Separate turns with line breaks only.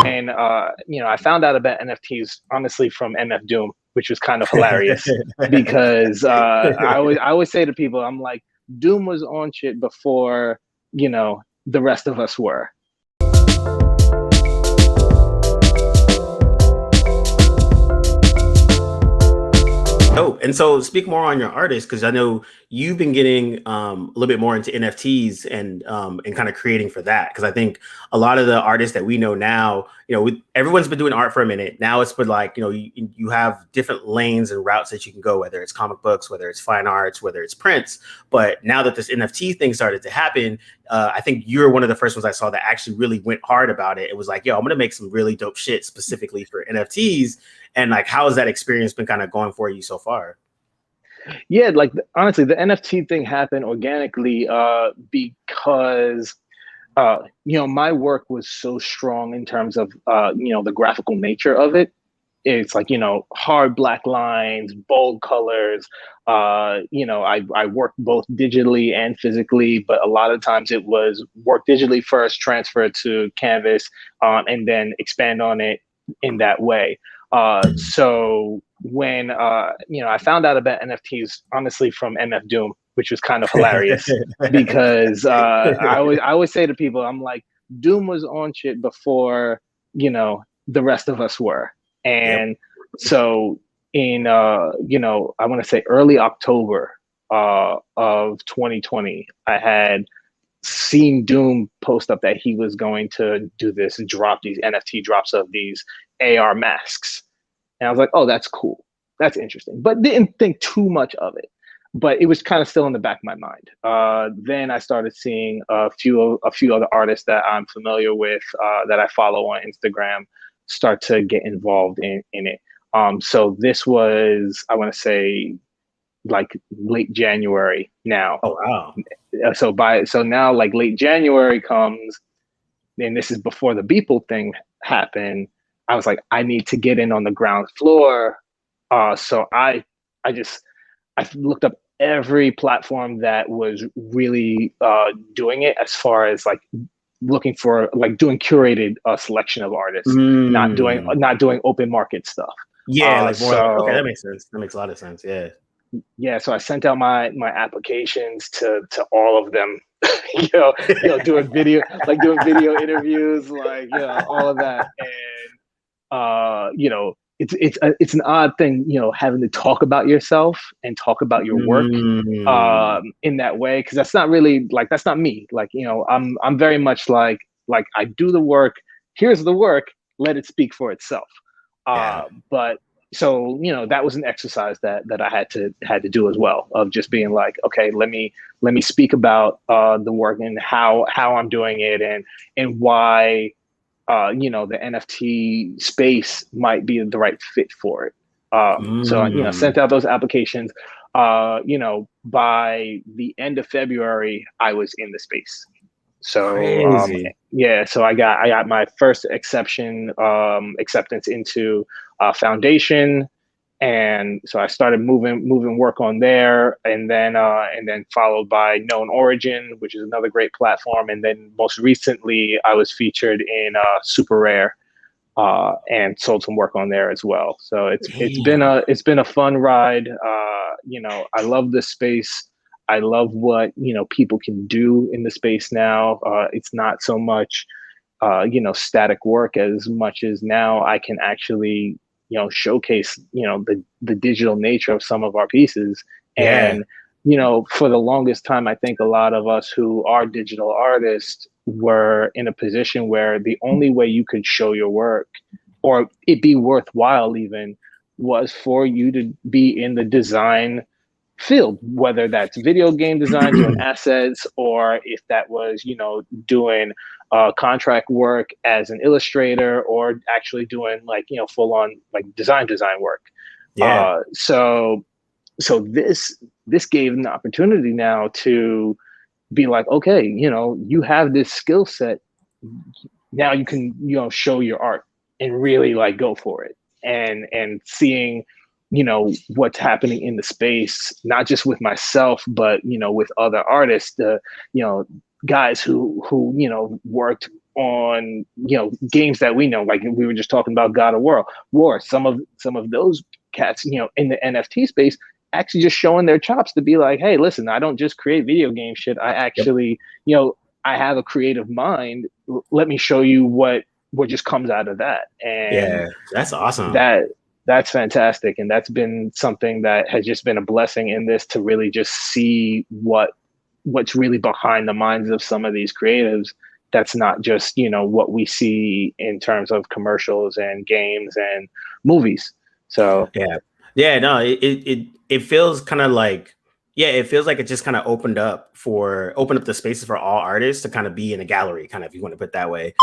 And I found out about NFTs honestly from MF Doom, which was kind of hilarious because I always say to people, I'm like, Doom was on shit before the rest of us were.
Oh, and so speak more on your artist, because I know you've been getting a little bit more into NFTs and kind of creating for that. Because I think a lot of the artists that we know now, everyone's been doing art for a minute. Now it's been like, you have different lanes and routes that you can go, whether it's comic books, whether it's fine arts, whether it's prints. But now that this NFT thing started to happen, I think you're one of the first ones I saw that actually really went hard about it. It was like, yo, I'm going to make some really dope shit specifically for NFTs. And like, how has that experience been kind of going for you so far?
Yeah, like honestly, the NFT thing happened organically because my work was so strong in terms of the graphical nature of it. It's like hard black lines, bold colors. I work both digitally and physically, but a lot of times it was work digitally first, transfer it to canvas, and then expand on it in that way. So when I found out about NFTs honestly from MF Doom, which was kind of hilarious because I always say to people, I'm like, Doom was on shit before the rest of us were.
Yep.
And so in I want to say early October of 2020, I had seen Doom post up that he was going to do this drop, these NFT drops of these AR masks. And I was like, oh, that's cool. That's interesting. But didn't think too much of it. But it was kind of still in the back of my mind. Then I started seeing a few other artists that I'm familiar with that I follow on Instagram start to get involved in it. So this was, I want to say, like late January now.
Oh, wow.
So now like late January comes, and this is before the Beeple thing happened. I was like, I need to get in on the ground floor. So I looked up every platform that was really doing it, as far as like looking for like doing curated selection of artists, not doing open market stuff.
Yeah, like more like, okay, that
So
makes sense. That makes a lot of sense. Yeah.
yeah, so I sent out my applications to all of them, doing video interviews, like all of that, and it's an odd thing, having to talk about yourself and talk about your work
Mm,
in that way, because that's not me. Like I'm very much like I do the work. Here's the work. Let it speak for itself.
yeah.
But so that was an exercise that I had to do as well, of just being like, okay, let me speak about the work and how I'm doing it, and why the NFT space might be the right fit for it. So sent
Mm,
out those applications. By the end of February, I was in the space. So
crazy.
yeah, so I got my first acceptance into Foundation, and so I started moving work on there, and then followed by Known Origin, which is another great platform, and then most recently I was featured in Super Rare, and sold some work on there as well. So
Damn.
it's been a fun ride. I love this space. I love what people can do in the space now. It's not so much static work, as much as now I can actually showcase the digital nature of some of our pieces.
Yeah.
And for the longest time, I think a lot of us who are digital artists were in a position where the only way you could show your work, or it be worthwhile even, was for you to be in the design field, whether that's video game design, doing assets, or if that was doing contract work as an illustrator, or actually doing like full on like design work.
Yeah.
So this gave an opportunity now to be like, okay, you have this skill set. Now you can show your art and really like go for it. And seeing what's happening in the space, not just with myself, but with other artists, you know guys who worked on, games that we know, like we were just talking about God of War. Some of those cats, in the NFT space, actually just showing their chops to be like, hey, listen, I don't just create video game shit. I
Yep.
actually, I have a creative mind. Let me show you what just comes out of that. And
Yeah, that's awesome.
that's fantastic. And that's been something that has just been a blessing in this, to really just see what's really behind the minds of some of these creatives. That's not just, what we see in terms of commercials and games and movies. So
Yeah. Yeah, no, it feels kind of like, yeah, it feels like it just kind of opened up the spaces for all artists to kind of be in a gallery, kind of, if you want to put it that way.